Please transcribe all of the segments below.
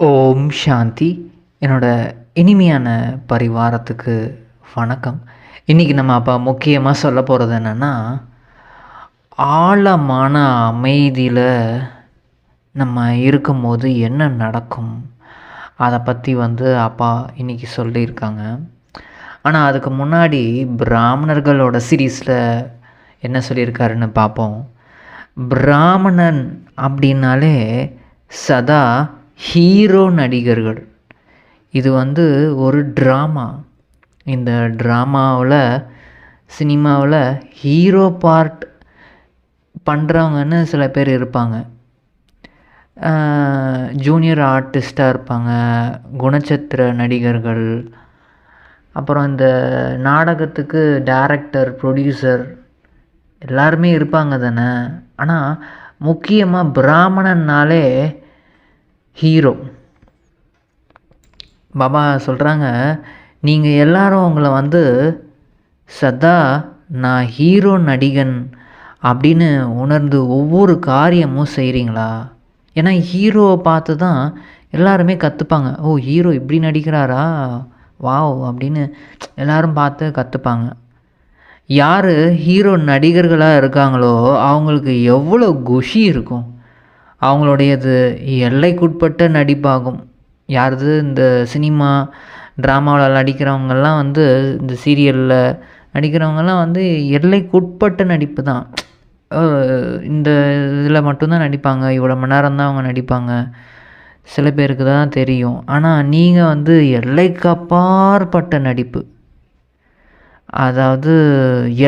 ஓம் சாந்தி. என்னோட இனிமையான பரிவாரத்துக்கு வணக்கம். இன்றைக்கி நம்ம அப்போ முக்கியமாக சொல்ல போகிறது என்னென்னா, ஆழமான அமைதியில் நம்ம இருக்கும்போது என்ன நடக்கும், அதை பற்றி அப்பா இன்றைக்கி சொல்லியிருக்காங்க. ஆனால் அதுக்கு முன்னாடி பிராமணர்களோட சீரீஸில் என்ன சொல்லியிருக்காருன்னு பார்ப்போம். பிராமணன் அப்படின்னாலே சதா ஹீரோ நடிகர்கள். இது ஒரு ட்ராமா. இந்த ட்ராமாவில் சினிமாவில் ஹீரோ பார்ட் பண்ணுறவங்கன்னு சில பேர் இருப்பாங்க. ஜூனியர் ஆர்டிஸ்ட்டாக இருப்பாங்க, குணச்சித்திர நடிகர்கள், அப்புறம் இந்த நாடகத்துக்கு டைரக்டர், ப்ரொடியூசர் எல்லாருமே இருப்பாங்க தானே. ஆனால் முக்கியமாக பிராமணன்னாலே ஹீரோ. பாபா சொல்கிறாங்க, நீங்கள் எல்லாரும் உங்களை சதா நான் ஹீரோ நடிகன் அப்படின்னு உணர்ந்து ஒவ்வொரு காரியமும் செய்கிறீங்களா? ஏன்னா ஹீரோவை பார்த்து தான் எல்லாருமே கற்றுப்பாங்க. ஓ, ஹீரோ இப்படி நடிக்கிறாரா, வாவ் அப்படின்னு எல்லோரும் பார்த்து கற்றுப்பாங்க. யார் ஹீரோ நடிகர்களாக இருக்காங்களோ அவங்களுக்கு எவ்வளோ குஷி இருக்கும். அவங்களுடையது எல்லைக்குட்பட்ட நடிப்பாகும். யாரது இந்த சினிமா ட்ராமாவில் நடிக்கிறவங்கெல்லாம் இந்த சீரியலில் நடிக்கிறவங்கெல்லாம் எல்லைக்குட்பட்ட நடிப்பு தான். இந்த இதில் மட்டும்தான் நடிப்பாங்க, இவ்வளோ மணி நேரம் தான் அவங்க நடிப்பாங்க, சில பேருக்கு தான் தெரியும். ஆனால் நீங்கள் எல்லைக்கு அப்பாற்பட்ட நடிப்பு, அதாவது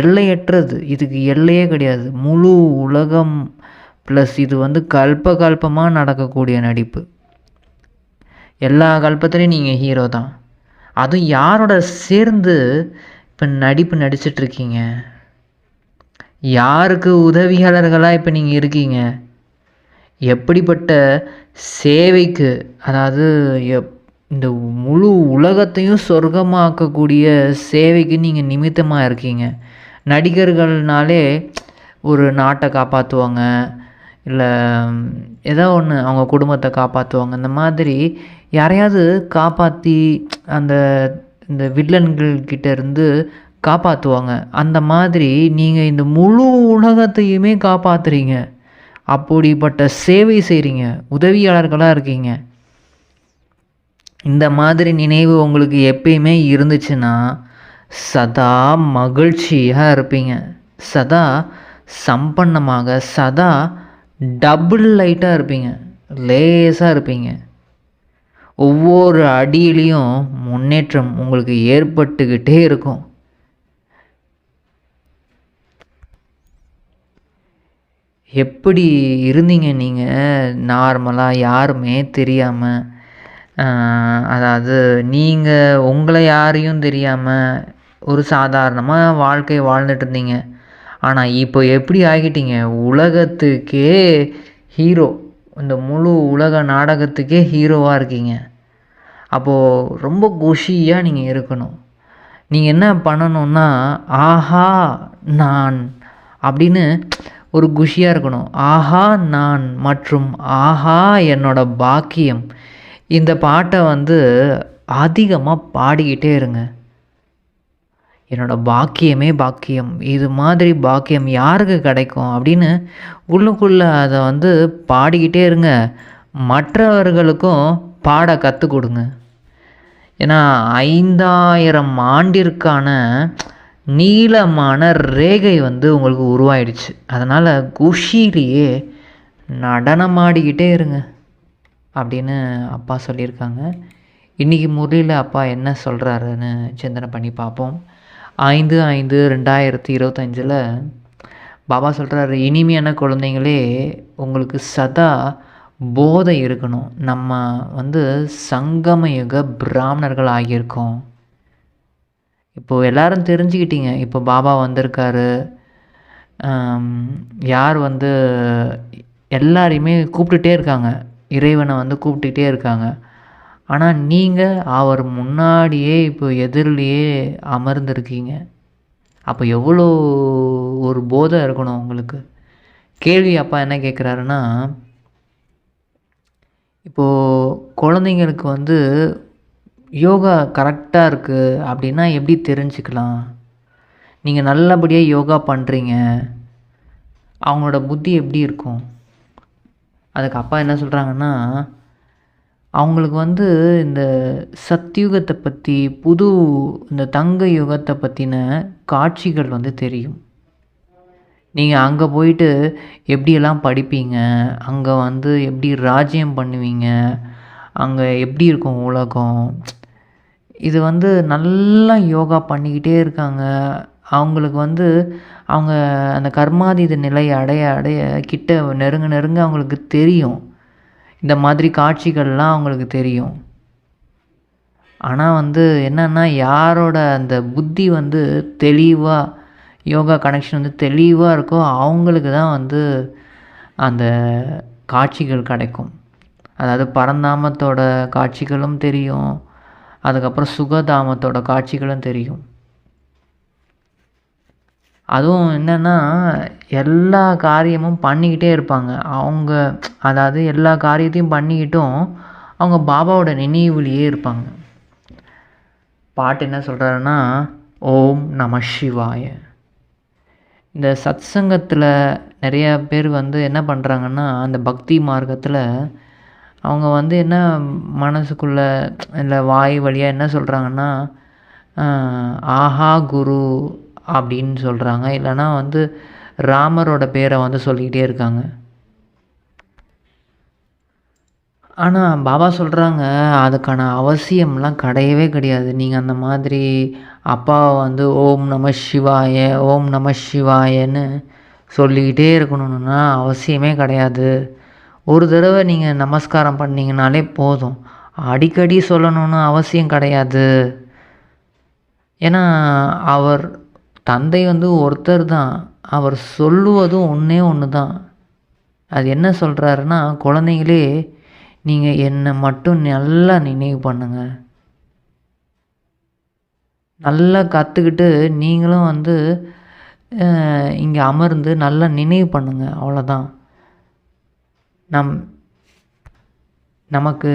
எல்லையற்றது. இதுக்கு எல்லையே கிடையாது. முழு உலகம் ப்ளஸ் இது கல்பமாக நடக்கக்கூடிய நடிப்பு. எல்லா கல்பத்துலேயும் நீங்கள் ஹீரோ தான். அதுவும் யாரோட சேர்ந்து இப்போ நடிப்பு நடிச்சிட்ருக்கீங்க, யாருக்கு உதவியாளர்களாக இப்போ நீங்கள் இருக்கீங்க, எப்படிப்பட்ட சேவைக்கு, அதாவது இந்த முழு உலகத்தையும் சொர்க்கமாக்கக்கூடிய சேவைக்கு நீங்கள் நிமித்தமாக இருக்கீங்க. நடிகர்கள்னாலே ஒரு நாட்டை காப்பாற்றுவாங்க, இல்லை ஏதோ ஒன்று அவங்க குடும்பத்தை காப்பாற்றுவாங்க. இந்த மாதிரி யாரையாவது காப்பாற்றி இந்த வில்லன்கள்கிட்ட இருந்து காப்பாற்றுவாங்க. அந்த மாதிரி நீங்கள் இந்த முழு உலகத்தையுமே காப்பாற்றுறீங்க. அப்படிப்பட்ட சேவை செய்கிறீங்க, உதவியாளர்களாக இருக்கீங்க. இந்த மாதிரி நினைவு உங்களுக்கு எப்பயுமே இருந்துச்சுன்னா சதா மகிழ்ச்சியாக இருப்பீங்க, சதா சம்பன்னமாக, சதா டபுள் லைட்டாக இருப்பீங்க, லேசாக இருப்பீங்க. ஒவ்வொரு அடியிலையும் முன்னேற்றம் உங்களுக்கு ஏற்பட்டுக்கிட்டே இருக்கும். எப்படி இருந்தீங்க நீங்கள் நார்மலாக, யாருமே தெரியாமல், அதாவது நீங்கள் உங்களை யாரையும் தெரியாமல் ஒரு சாதாரணமாக வாழ்க்கை வாழ்ந்துட்டு இருந்தீங்க. ஆனால் இப்போ எப்படி ஆகிட்டீங்க, உலகத்துக்கே ஹீரோ, இந்த முழு உலக நாடகத்துக்கே ஹீரோவாக இருக்கீங்க. அப்போது ரொம்ப குஷியாக நீங்கள் இருக்கணும். நீங்கள் என்ன பண்ணணுன்னா, ஆஹா நான் அப்படின்னு ஒரு குஷியாக இருக்கணும். ஆஹா நான் மற்றும் ஆஹா என்னோட பாக்கியம், இந்த பாட்டை அதிகமாக பாடிக்கிட்டே இருங்க. என்னோட பாக்கியமே பாக்கியம், இது மாதிரி பாக்கியம் யாருக்கு கிடைக்கும் அப்படின்னு உள்ளுக்குள்ளே அதை பாடிக்கிட்டே இருங்க. மற்றவர்களுக்கும் பாட கற்றுக் கொடுங்க. ஏன்னா 5000 ஆண்டிற்கான நீளமான ரேகை உங்களுக்கு உருவாயிடுச்சு. அதனால் குஷியிலேயே நடனமாடிக்கிட்டே இருங்க அப்படின்னு அப்பா சொல்லியிருக்காங்க. இன்றைக்கி முறையில் அப்பா என்ன சொல்கிறாருன்னு சிந்தனை பண்ணி பார்ப்போம். 5/5/2025 பாபா சொல்கிறாரு, இனிமையான குழந்தைங்களே, உங்களுக்கு சதா போதை இருக்கணும். நம்ம சங்கமயுக பிராமணர்கள் ஆகியிருக்கோம். இப்போது எல்லோரும் தெரிஞ்சுக்கிட்டீங்க. இப்போ பாபா வந்திருக்காரு, யார் எல்லாரையுமே கூப்பிட்டுட்டே இருக்காங்க, இறைவனை கூப்பிட்டுக்கிட்டே இருக்காங்க. ஆனால் நீங்கள் அவர் முன்னாடியே இப்போ எதிரிலேயே அமர்ந்திருக்கீங்க. அப்போ எவ்வளோ ஒரு போதை இருக்கணும் உங்களுக்கு. கேள்வி அப்பா என்ன கேட்குறாருன்னா, இப்போது குழந்தைங்களுக்கு வந்து யோகா கரெக்டாக இருக்குது அப்படின்னா எப்படி தெரிஞ்சுக்கலாம்? நீங்கள் நல்லபடியாக யோகா பண்ணுறீங்க, அவங்களோட புத்தி எப்படி இருக்கும்? அதுக்கு அப்பா என்ன சொல்கிறாங்கன்னா, அவங்களுக்கு வந்து இந்த சத்யுகத்தை பற்றி, இந்த தங்க யுகத்தை பற்றின காட்சிகள் வந்து தெரியும். நீங்கள் அங்கே போயிட்டு எப்படியெல்லாம் படிப்பீங்க, அங்கே வந்து எப்படி ராஜ்யம் பண்ணுவீங்க, அங்கே எப்படி இருக்கும் உலகம், இது வந்து நல்லா யோகா பண்ணிக்கிட்டே இருக்காங்க. அவங்களுக்கு வந்து அவங்க அந்த கர்மாதீத நிலை அடைய அடைய கிட்ட நெருங்க நெருங்க அவங்களுக்கு தெரியும். இந்த மாதிரி காட்சிகள்லாம் அவங்களுக்கு தெரியும். ஆனால் வந்து என்னென்னா, யாரோட அந்த புத்தி வந்து தெளிவாக யோகா கனெக்ஷன் வந்து தெளிவாக இருக்கோ அவங்களுக்கு தான் வந்து அந்த காட்சிகள் கிடைக்கும். அதாவது பரந்தாமத்தோட காட்சிகளும் தெரியும், அதுக்கப்புறம் சுகதாமத்தோட காட்சிகளும் தெரியும். அதுவும் என்னென்னா, எல்லா காரியமும் பண்ணிக்கிட்டே இருப்பாங்க அவங்க. அதாவது எல்லா காரியத்தையும் பண்ணிக்கிட்டும் அவங்க பாபாவோட நினைவுலேயே இருப்பாங்க. பாட்டு என்ன சொல்கிறாருன்னா, ஓம் நம சிவாய. இந்த சத்சங்கத்தில் நிறையா பேர் வந்து என்ன பண்ணுறாங்கன்னா, அந்த பக்தி மார்க்கத்தில் அவங்க வந்து என்ன மனசுக்குள்ளே இல்லை வாய் வழியாக என்ன சொல்கிறாங்கன்னா, ஆஹா குரு அப்படின்னு சொல்கிறாங்க. இல்லைன்னா வந்து ராமரோட பேரை வந்து சொல்லிக்கிட்டே இருக்காங்க. ஆனால் பாபா சொல்கிறாங்க, அதுக்கான அவசியம்லாம் கிடையவே கிடையாது. நீங்கள் அந்த மாதிரி அப்பாவை வந்து ஓம் நம சிவாய, ஓம் நம சிவாயன்னு சொல்லிக்கிட்டே இருக்கணும்னா அவசியமே கிடையாது. ஒரு தடவை நீங்கள் நமஸ்காரம் பண்ணிங்கனாலே போதும். அடிக்கடி சொல்லணும்னு அவசியம் கிடையாது. ஏன்னா அவர் தந்தை வந்து ஒருத்தர் தான். அவர் சொல்லுவதும் ஒன்றே ஒன்று தான். அது என்ன சொல்கிறாருன்னா, குழந்தைங்களே நீங்கள் என்னை மட்டும் நல்லா நினைவு பண்ணுங்க. நல்லா கற்றுக்கிட்டு நீங்களும் வந்து இங்கே அமர்ந்து நல்லா நினைவு பண்ணுங்க. அவ்வளோதான். நமக்கு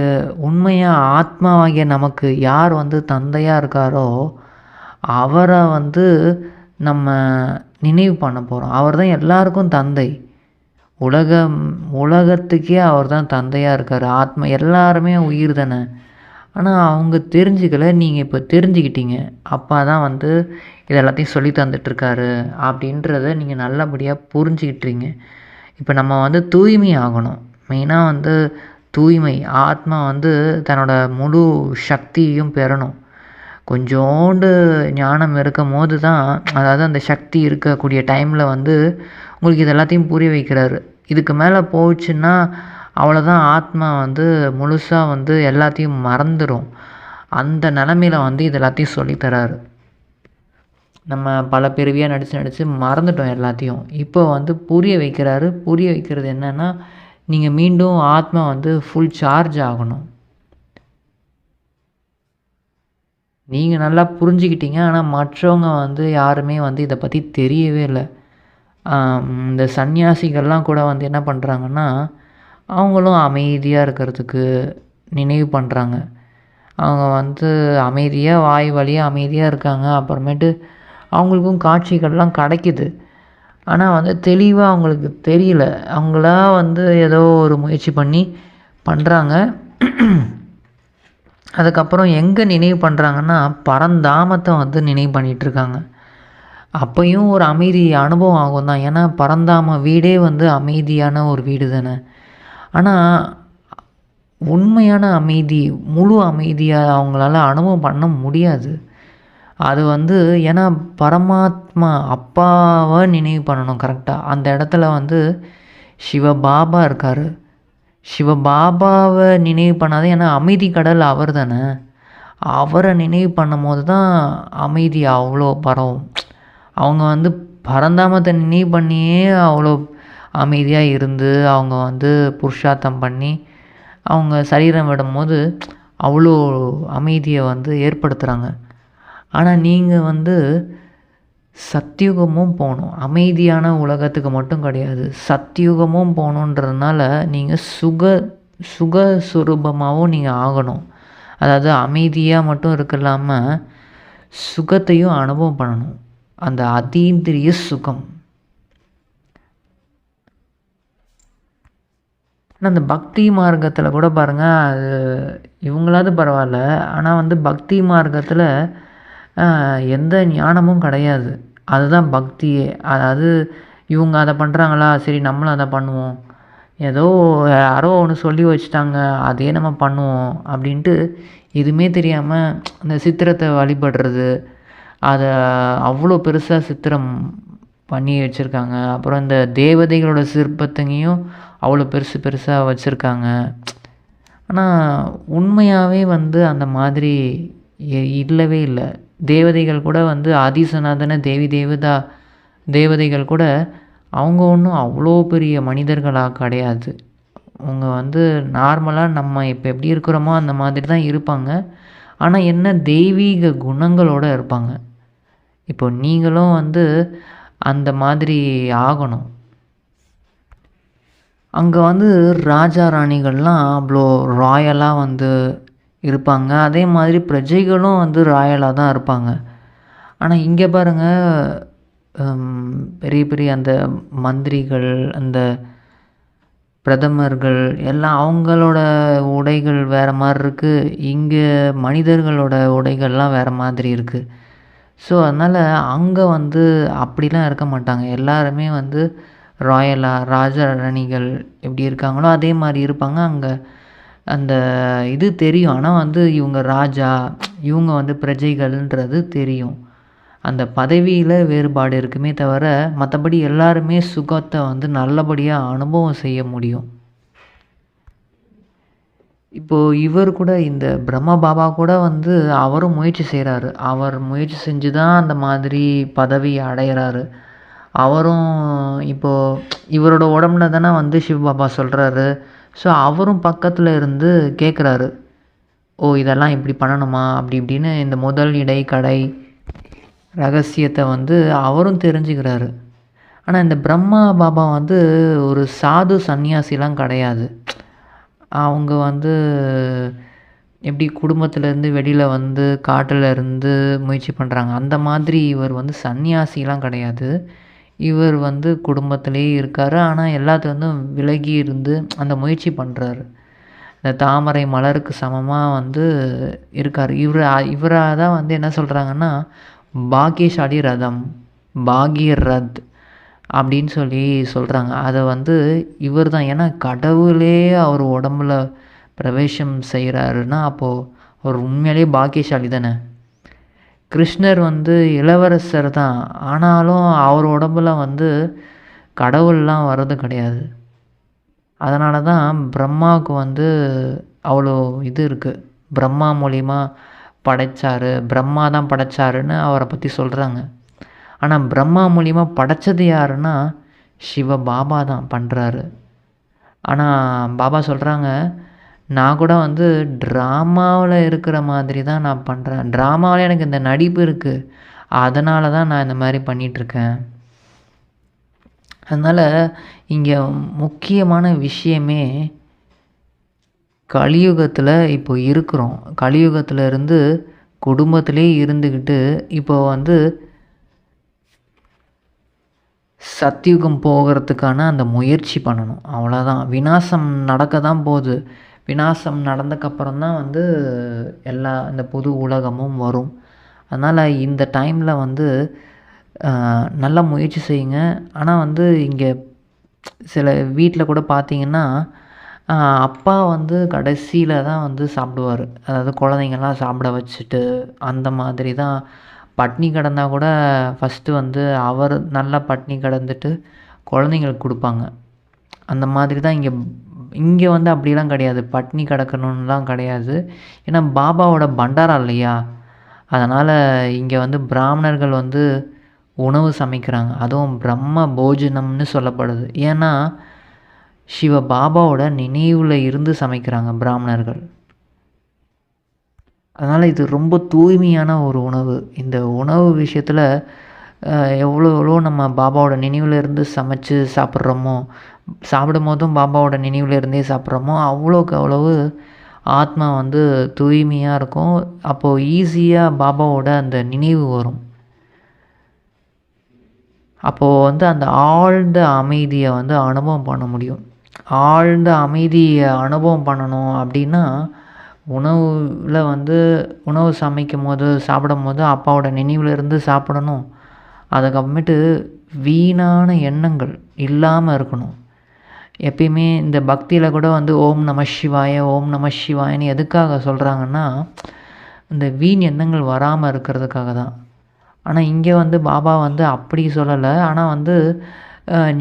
உண்மையாக ஆத்மாவாகிய நமக்கு யார் வந்து தந்தையாக இருக்காரோ அவரை வந்து நம்ம நினைவு பண்ண போகிறோம். அவர் தான் எல்லாருக்கும் தந்தை. உலகத்துக்கே அவர் தான் தந்தையாக இருக்கார். ஆத்மா எல்லாருமே உயிர் தானே. ஆனால் அவங்க தெரிஞ்சுக்கல. நீங்கள் இப்போ தெரிஞ்சுக்கிட்டீங்க. அப்பா தான் வந்து இது எல்லாத்தையும் சொல்லி தந்துட்டுருக்காரு அப்படின்றத நீங்கள் நல்லபடியாக புரிஞ்சுக்கிட்டுறீங்க. இப்போ நம்ம வந்து தூய்மை ஆகணும். மெயினாக வந்து தூய்மை. ஆத்மா வந்து தன்னோட முழு சக்தியையும் பெறணும். கொஞ்சோண்டு ஞானம் இருக்கும் போது தான், அதாவது அந்த சக்தி இருக்கக்கூடிய டைமில் வந்து உங்களுக்கு இது எல்லாத்தையும் புரிய வைக்கிறாரு. இதுக்கு மேலே போச்சுன்னா அவ்வளோதான். ஆத்மா வந்து முழுசாக வந்து எல்லாத்தையும் மறந்துடும். அந்த நிலமையில வந்து இது எல்லாத்தையும் சொல்லித்தராரு. நம்ம பல பிறவியாக நடித்து மறந்துட்டோம் எல்லாத்தையும். இப்போ வந்து புரிய வைக்கிறாரு. புரிய வைக்கிறது என்னென்னா, நீங்கள் மீண்டும் ஆத்மா வந்து ஃபுல் சார்ஜ் ஆகணும். நீங்கள் நல்லா புரிஞ்சுக்கிட்டீங்க. ஆனால் மற்றவங்க வந்து யாருமே வந்து இதை பற்றி தெரியவே இல்லை. இந்த சன்னியாசிகள்லாம் கூட வந்து என்ன பண்ணுறாங்கன்னா, அவங்களும் அமைதியாக இருக்கிறதுக்கு நினைவு பண்ணுறாங்க. அவங்க வந்து அமைதியாக வாய் வழியாக அமைதியாக இருக்காங்க. அப்புறமேட்டு அவங்களுக்கும் காட்சிகள்லாம் கிடைக்கிது. ஆனால் வந்து தெளிவாக அவங்களுக்கு தெரியல. அவங்களா வந்து ஏதோ ஒரு முயற்சி பண்ணி பண்ணுறாங்க. அதுக்கப்புறம் எங்கே நினைவு பண்ணுறாங்கன்னா, பரந்தாமத்தை வந்து நினைவு பண்ணிகிட்ருக்காங்க. அப்பையும் ஒரு அமைதி அனுபவம் ஆகும் தான். ஏன்னா பரந்தாம வீடே வந்து அமைதியான ஒரு வீடு தானே. ஆனால் உண்மையான அமைதி, முழு அமைதியாக அவங்களால அனுபவம் பண்ண முடியாது. அது வந்து ஏன்னா பரமாத்மா அப்பாவை நினைவு பண்ணணும் கரெக்டாக. அந்த இடத்துல வந்து சிவபாபா இருக்கார். சிவபாபாவை நினைவு பண்ணாதே. ஏன்னா அமைதி கடல் அவர் தானே. அவரை நினைவு பண்ணும் போது தான் அமைதி அவ்வளோ பரவும். அவங்க வந்து பரந்தாமத்தை நினைவு பண்ணியே அவ்வளோ அமைதியாக இருந்து அவங்க வந்து புருஷார்த்தம் பண்ணி அவங்க சரீரம் விடும்போது அவ்வளோ அமைதியை வந்து ஏற்படுத்துகிறாங்க. ஆனால் நீங்கள் வந்து சத்தியுகமும் போகணும். அமைதியான உலகத்துக்கு மட்டும் கிடையாது, சத்தியுகமும் போகணுன்றதுனால நீங்கள் சுகஸ்வரூபமாகவும் நீங்கள் ஆகணும். அதாவது அமைதியாக மட்டும் இருக்கலாம சுகத்தையும் அனுபவம் பண்ணணும். அந்த அதீந்திரிய சுகம். ஆனால் அந்த பக்தி மார்க்கத்தில் கூட பாருங்கள், அது இவங்களாவது பரவாயில்ல. ஆனால் வந்து பக்தி மார்க்கத்தில் எந்த ஞானமும் கிடையாது. அதுதான் பக்தியே. அதாவது இவங்க அதை பண்ணுறாங்களா, சரி நம்மளும் அதை பண்ணுவோம். ஏதோ யாரோ ஒன்று சொல்லி வச்சுட்டாங்க, அதே நம்ம பண்ணுவோம் அப்படின்ட்டு எதுவுமே தெரியாமல் அந்த சித்திரத்தை வழிபடுறது, அதை அவ்வளோ பெருசாக சித்திரம் பண்ணி வச்சுருக்காங்க. அப்புறம் இந்த தேவதைகளோட சிற்பத்தையும் அவ்வளோ பெருசு பெருசாக வச்சுருக்காங்க. ஆனால் உண்மையாகவே வந்து அந்த மாதிரி இல்லவே இல்லை. தேவதைகள் கூட வந்து ஆதிசநாதன தேவதைகள் கூட அவங்க ஒன்றும் அவ்வளோ பெரிய மனிதர்களாக கிடையாது. அவங்க வந்து நார்மலாக நம்ம இப்போ எப்படி இருக்கிறோமோ அந்த மாதிரி தான் இருப்பாங்க. ஆனால் என்ன தெய்வீக குணங்களோடு இருப்பாங்க. இப்போ நீங்களும் வந்து அந்த மாதிரி ஆகணும். அங்கே வந்து ராஜா ராணிகள்லாம் அவ்வளோ ராயலாக வந்து இருப்பாங்க. அதே மாதிரி பிரஜைகளும் வந்து ராயலாக தான் இருப்பாங்க. ஆனால் இங்கே பாருங்கள், பெரிய பெரிய அந்த மந்திரிகள், அந்த பிரதமர்கள் எல்லாம் அவங்களோட உடைகள் வேறு மாதிரி இருக்குது. இங்கே மனிதர்களோட உடைகள்லாம் வேறு மாதிரி இருக்குது. ஸோ அதனால் அங்கே வந்து அப்படிலாம் இருக்க மாட்டாங்க. எல்லாருமே வந்து ராயலாக ராஜா ராணிகள் எப்படி இருக்காங்களோ அதே மாதிரி இருப்பாங்க. அங்கே அந்த இது தெரியும். ஆனால் வந்து இவங்க ராஜா, இவங்க வந்து பிரஜைகள்ன்றது தெரியும். அந்த பதவியில் வேறுபாடு இருக்குமே தவிர மற்றபடி எல்லாருமே சுகத்தை வந்து நல்லபடியாக அனுபவம் செய்ய முடியும். இப்போது இவர் கூட இந்த பிரம்ம பாபா கூட வந்து அவரும் முயற்சி செய்கிறாரு. அவர் முயற்சி செஞ்சு தான் அந்த மாதிரி பதவி அடைகிறாரு. அவரும் இப்போது இவரோட உடம்புல தானே வந்து சிவபாபா சொல்கிறாரு. ஸோ அவரும் பக்கத்தில் இருந்து கேட்குறாரு, ஓ இதெல்லாம் இப்படி பண்ணணுமா அப்படி இப்படின்னு இந்த முதல் இடை கடை ரகசியத்தை வந்து அவரும் தெரிஞ்சுக்கிறாரு. ஆனால் இந்த பிரம்மா பாபா வந்து ஒரு சாது சந்நியாசிலாம் கிடையாது. அவங்க வந்து எப்படி குடும்பத்திலேருந்து வெளியில் வந்து காட்டில் இருந்து முயற்சி பண்ணுறாங்க, அந்த மாதிரி இவர் வந்து சந்நியாசிலாம் கிடையாது. இவர் வந்து குடும்பத்திலே இருக்கார். ஆனால் எல்லாத்துலேருந்தும் விலகி இருந்து அந்த முயற்சி பண்ணுறாரு. இந்த தாமரை மலருக்கு சமமாக வந்து இருக்கார். இவராக தான் வந்து என்ன சொல்கிறாங்கன்னா பாக்கியசாலி ரதம், பாகியரத் அப்படின்னு சொல்லி சொல்கிறாங்க. அதை வந்து இவர் தான். ஏன்னா கடவுளே அவர் உடம்புல பிரவேசம் செய்கிறாருன்னா அப்போது அவர் உண்மையிலே பாக்கியசாலி தானே. கிருஷ்ணர் வந்து இளவரசர் தான், ஆனாலும் அவர் உடம்புல வந்து கடவுள்லாம் வர்றது கிடையாது. அதனால தான் பிரம்மாவுக்கு வந்து அவ்வளோ இது இருக்குது. பிரம்மா மூலிமா படைத்தார், பிரம்மா தான் படைத்தாருன்னு அவரை பற்றி சொல்கிறாங்க. ஆனால் பிரம்மா மூலிமா படைத்தது யாருன்னா சிவ பாபா தான் பண்ணுறாரு. ஆனால் பாபா சொல்கிறாங்க, நான் கூட வந்து ட்ராமாவில் இருக்கிற மாதிரி தான் நான் பண்ணுறேன். ட்ராமாவில் எனக்கு இந்த நடிப்பு இருக்குது, அதனால தான் நான் இந்த மாதிரி பண்ணிகிட்ருக்கேன். அதனால் இங்கே முக்கியமான விஷயமே கலியுகத்தில் இப்போ இருக்கிறோம். கலியுகத்தில் இருந்து குடும்பத்திலே இருந்துக்கிட்டு இப்போ வந்து சத்தியுகம் போகிறதுக்கான அந்த முயற்சி பண்ணணும். அவ்வளோதான். விநாசம் நடக்க தான் போகுது. விநாசம் நடந்தக்கப்புறம் தான் வந்து எல்லா இந்த புது உலகமும் வரும். அதனால் இந்த டைமில் வந்து நல்லா முயற்சி செய்யுங்க. ஆனால் வந்து இங்கே சில வீட்டில் கூட பார்த்திங்கன்னா அப்பா வந்து கடைசியில் தான் வந்து சாப்பிடுவார். அதாவது குழந்தைங்கள்லாம் சாப்பிட வச்சுட்டு அந்த மாதிரி தான். பட்னி கிடந்தால் கூட ஃபஸ்ட்டு வந்து அவர் நல்லா பட்னி கிடந்துட்டு குழந்தைங்களுக்கு கொடுப்பாங்க. அந்த மாதிரி தான் இங்கே வந்து அப்படிலாம் கிடையாது. பட்னி கிடக்கணுன்னுலாம் கிடையாது. ஏன்னா பாபாவோட பண்டாரா இல்லையா, அதனால் இங்கே வந்து பிராமணர்கள் வந்து உணவு சமைக்கிறாங்க. அதுவும் பிரம்ம போஜனம்னு சொல்லப்படுது. ஏன்னா சிவ பாபாவோட நினைவில் இருந்து சமைக்கிறாங்க பிராமணர்கள். அதனால் இது ரொம்ப தூய்மையான ஒரு உணவு. இந்த உணவு விஷயத்தில் எவ்வளோ நம்ம பாபாவோட நினைவில் இருந்து சமைச்சு சாப்பிட்றோமோ, சாப்பிடும்போதும் பாபாவோட நினைவில் இருந்தே சாப்பிட்றோமோ அவ்வளோக்கு அவ்வளவு ஆத்மா வந்து தூய்மையாக இருக்கும். அப்போது ஈஸியாக பாபாவோட அந்த நினைவு வரும். அப்போது வந்து அந்த ஆழ்ந்த அமைதியை வந்து அனுபவம் பண்ண முடியும். ஆழ்ந்த அமைதியை அனுபவம் பண்ணணும் அப்படின்னா உணவில் வந்து உணவு சமைக்கும்போது சாப்பிடும்போது அப்பாவோட நினைவில் இருந்து சாப்பிடணும். அதுக்கப்புறமேட்டு வீணான எண்ணங்கள் இல்லாமல் இருக்கணும். எப்பயுமே இந்த பக்தியில் கூட வந்து ஓம் நம சிவாய ஓம் நம சிவாயன்னு எதுக்காக சொல்கிறாங்கன்னா இந்த வீண் எண்ணங்கள் வராமல் இருக்கிறதுக்காக தான். ஆனால் இங்கே வந்து பாபா வந்து அப்படி சொல்லலை. ஆனால் வந்து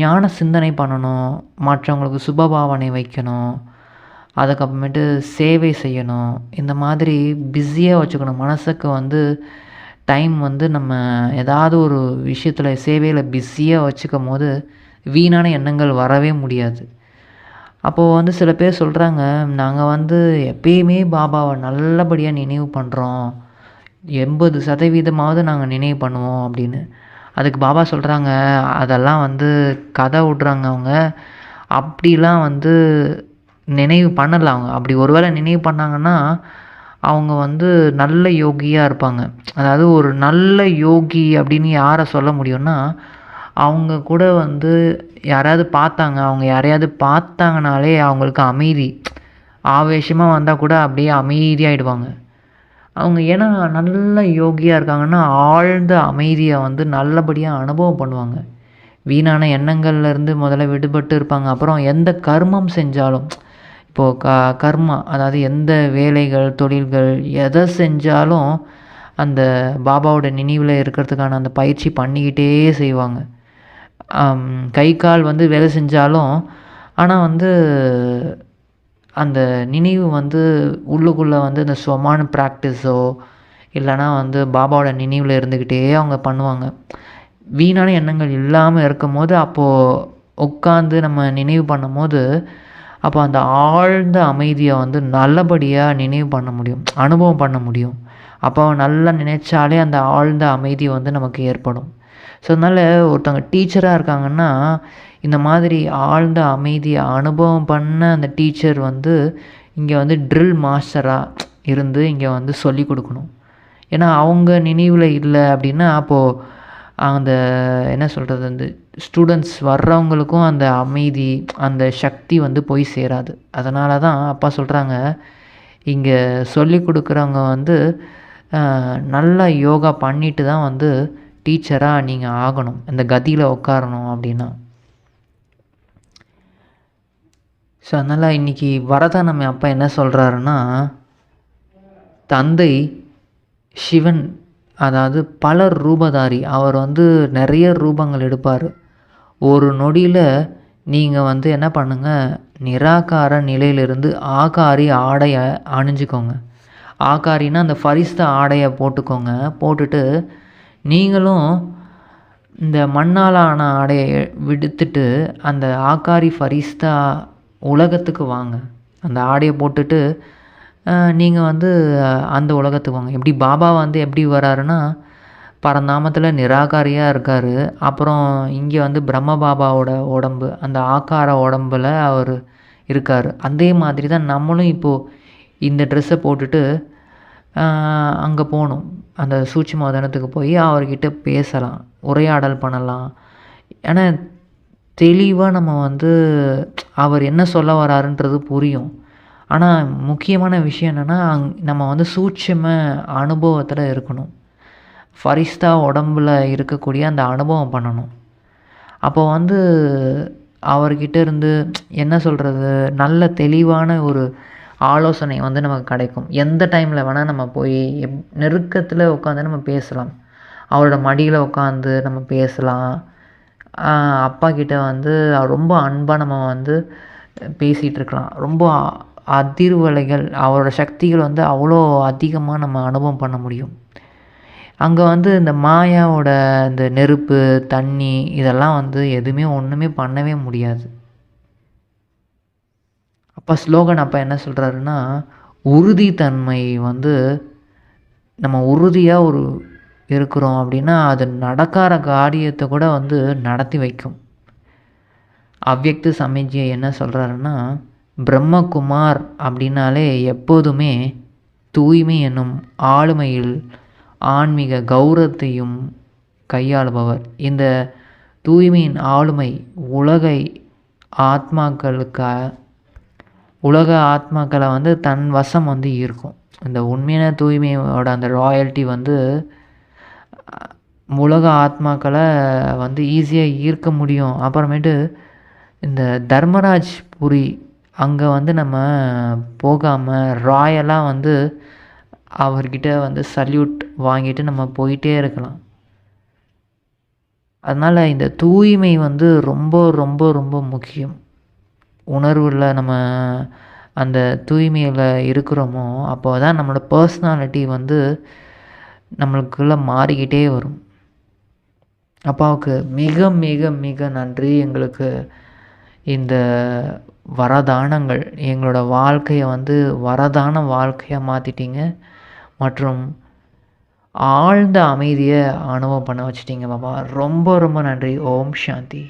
ஞான சிந்தனை பண்ணணும், மற்றவங்களுக்கு சுபபாவனை வைக்கணும், அதுக்கப்புறமேட்டு சேவை செய்யணும். இந்த மாதிரி பிஸியாக வச்சுக்கணும். மனசுக்கு வந்து டைம் வந்து நம்ம ஏதாவது ஒரு விஷயத்தில் சேவையில் பிஸியாக வச்சுக்கும் போது வீணான எண்ணங்கள் வரவே முடியாது. அப்போது வந்து சில பேர் சொல்கிறாங்க, நாங்கள் வந்து எப்பயுமே பாபாவை நல்லபடியாக நினைவு பண்ணுறோம், 80% நாங்கள் நினைவு பண்ணுவோம் அப்படின்னு. அதுக்கு பாபா சொல்கிறாங்க, அதெல்லாம் வந்து கதை விட்றாங்க அவங்க. அப்படிலாம் வந்து நினைவு பண்ணலை அவங்க. அப்படி ஒரு வேளை நினைவு பண்ணாங்கன்னா அவங்க வந்து நல்ல யோகியாக இருப்பாங்க. அதாவது ஒரு நல்ல யோகி அப்படின்னு யாரை சொல்ல முடியும்னா, அவங்க கூட வந்து யாரையாவது பார்த்தாங்க, அவங்க யாரையாவது பார்த்தாங்கனாலே அவங்களுக்கு அமைதி, ஆவேசமாக வந்தால் கூட அப்படியே அமைதியாகிடுவாங்க அவங்க. ஏன்னா நல்ல யோகியாக இருக்காங்கன்னா ஆழ்ந்த அமைதியை வந்து நல்லபடியாக அனுபவம் பண்ணுவாங்க. வீணான எண்ணங்கள்லேருந்து முதல்ல விடுபட்டு இருப்பாங்க. அப்புறம் எந்த கர்மம் செஞ்சாலும், இப்போது கர்மா அதாவது எந்த வேலைகள் தொழில்கள் எதை செஞ்சாலும் அந்த பாபாவோட நினைவில் இருக்கிறதுக்கான அந்த பயிற்சி பண்ணிக்கிட்டே செய்வாங்க. கை கால் வந்து வேலை செஞ்சாலும் ஆனால் வந்து அந்த நினைவு வந்து உள்ளுக்குள்ளே வந்து இந்த சுவமான ப்ராக்டிஸோ இல்லைனா வந்து பாபாவோட நினைவில் இருந்துக்கிட்டே அவங்க பண்ணுவாங்க. வீணான எண்ணங்கள் இல்லாமல் இருக்கும் போது அப்போது உட்காந்து நம்ம நினைவு பண்ணும் போது அப்போ அந்த ஆழ்ந்த அமைதியை வந்து நல்லபடியாக நினைவு பண்ண முடியும், அனுபவம் பண்ண முடியும். அப்போ நல்லா நினைச்சாலே அந்த ஆழ்ந்த அமைதி வந்து நமக்கு ஏற்படும். ஸோ அதனால் ஒருத்தவங்க டீச்சராக இருக்காங்கன்னா இந்த மாதிரி ஆழ்ந்த அமைதியை அனுபவம் பண்ண அந்த டீச்சர் வந்து இங்கே வந்து ட்ரில் மாஸ்டராக இருந்து இங்கே வந்து சொல்லி கொடுக்கணும். ஏன்னா அவங்க நினைவில் இல்லை அப்படின்னா அப்போது அந்த என்ன சொல்கிறது, அந்த ஸ்டூடெண்ட்ஸ் வர்றவங்களுக்கும் அந்த அமைதி அந்த சக்தி வந்து போய் சேராது. அதனால தான் அப்பா சொல்கிறாங்க, இங்கே சொல்லி கொடுக்குறவங்க வந்து நல்லா யோகா பண்ணிட்டு தான் வந்து டீச்சராக நீங்கள் ஆகணும், இந்த கதியில் உட்காரணும் அப்படின்னா. ஸோ அதனால் இன்றைக்கி வரதான் நம்ம அப்பா என்ன சொல்கிறாருன்னா, தந்தை சிவன் அதாவது பல ரூபதாரி, அவர் வந்து நிறைய ரூபங்கள் எடுப்பார். ஒரு நொடியில் நீங்கள் வந்து என்ன பண்ணுங்கள், நிராகார நிலையிலிருந்து ஆகாரி ஆடையை அணிஞ்சிக்கோங்க. ஆகாரின்னா அந்த ஃபரிஸ்தா ஆடையை போட்டுக்கோங்க. போட்டுட்டு நீங்களும் இந்த மண்ணால் ஆன ஆடையை விடுத்துட்டு அந்த ஆகாரி ஃபரிஸ்தா உலகத்துக்கு வாங்க. அந்த ஆடையை போட்டுட்டு நீங்கள் வந்து அந்த உலகத்துக்கு வாங்க. எப்படி பாபா வந்து எப்படி வராருன்னா பரந்தாமத்தில் நிராகாரியாக இருக்கார். அப்புறம் இங்கே வந்து பிரம்ம பாபாவோட உடம்பு அந்த ஆகார உடம்பில் அவர் இருக்கார். அதே மாதிரி தான் நம்மளும் இப்போது இந்த ட்ரெஸ்ஸை போட்டுட்டு அங்கே போகணும். அந்த சூட்சும வதனத்துக்கு போய் அவர்கிட்ட பேசலாம், உரையாடல் பண்ணலாம். ஏன்னா தெளிவாக நம்ம வந்து அவர் என்ன சொல்ல வராருன்றது புரியும். ஆனால் முக்கியமான விஷயம் என்னென்னா நம்ம வந்து சூட்சும அனுபவத்தில் இருக்கணும். ஃபரிஸ்தா உடம்பில் இருக்கக்கூடிய அந்த அனுபவம் பண்ணணும். அப்போ வந்து அவர்கிட்ட இருந்து என்ன சொல்கிறது, நல்ல தெளிவான ஒரு ஆலோசனை வந்து நமக்கு கிடைக்கும். எந்த டைமில் வேணால் நம்ம போய் நெருக்கத்தில் உட்காந்து நம்ம பேசலாம். அவரோட மடியில் உட்காந்து நம்ம பேசலாம். அப்பா கிட்ட வந்து ரொம்ப அன்பாக நம்ம வந்து பேசிகிட்டு இருக்கலாம். ரொம்ப அதிர்வலைகள் அவரோட சக்திகள் வந்து அவ்வளோ அதிகமாக நம்ம அனுபவம் பண்ண முடியும். அங்கே வந்து இந்த மாயாவோட இந்த நெருப்பு தண்ணி இதெல்லாம் வந்து எதுவுமே ஒன்றுமே பண்ணவே முடியாது. அப்போ ஸ்லோகன் அப்போ என்ன சொல்கிறாருன்னா, உறுதித்தன்மை வந்து நம்ம உறுதியாக ஒரு இருக்கிறோம் அப்படின்னா அது நடக்காத காரியத்தை கூட வந்து நடத்தி வைக்கும். அவ்யக்த சமிக்ஞை என்ன சொல்கிறாருன்னா, பிரம்மகுமார் அப்படின்னாலே எப்போதுமே தூய்மை என்னும் ஆளுமையில் ஆன்மீக கௌரவத்தையும் கையாளுபவர். இந்த தூய்மையின் ஆளுமை உலக ஆத்மாக்களை வந்து தன் வசம் வந்து ஈர்க்கும். இந்த உண்மையான தூய்மையோட அந்த ராயல்ட்டி வந்து உலக ஆத்மாக்களை வந்து ஈஸியாக ஈர்க்க முடியும். அப்புறமேட்டு இந்த தர்மராஜ் புரி அங்கே வந்து நம்ம போகாமல் ராயலாக வந்து அவர்கிட்ட வந்து சல்யூட் வாங்கிட்டு நம்ம போயிட்டே இருக்கலாம். அதனால் இந்த தூய்மை வந்து ரொம்ப ரொம்ப ரொம்ப முக்கியம். உணர்வில் நம்ம அந்த தூய்மையில் இருக்கிறோமோ அப்போ தான் நம்மளோட பர்சனாலிட்டி வந்து நம்மளுக்குள்ளே மாறிக்கிட்டே வரும். அப்பாவுக்கு மிக மிக மிக நன்றி. எங்களுக்கு இந்த வரதானங்கள் எங்களோட வாழ்க்கையை வந்து வரதான வாழ்க்கையாக மாற்றிட்டீங்க மற்றும் ஆழ்ந்த அமைதியை அனுபவம் பண்ண வச்சிட்டீங்க பாபா. ரொம்ப ரொம்ப நன்றி. ஓம் சாந்தி.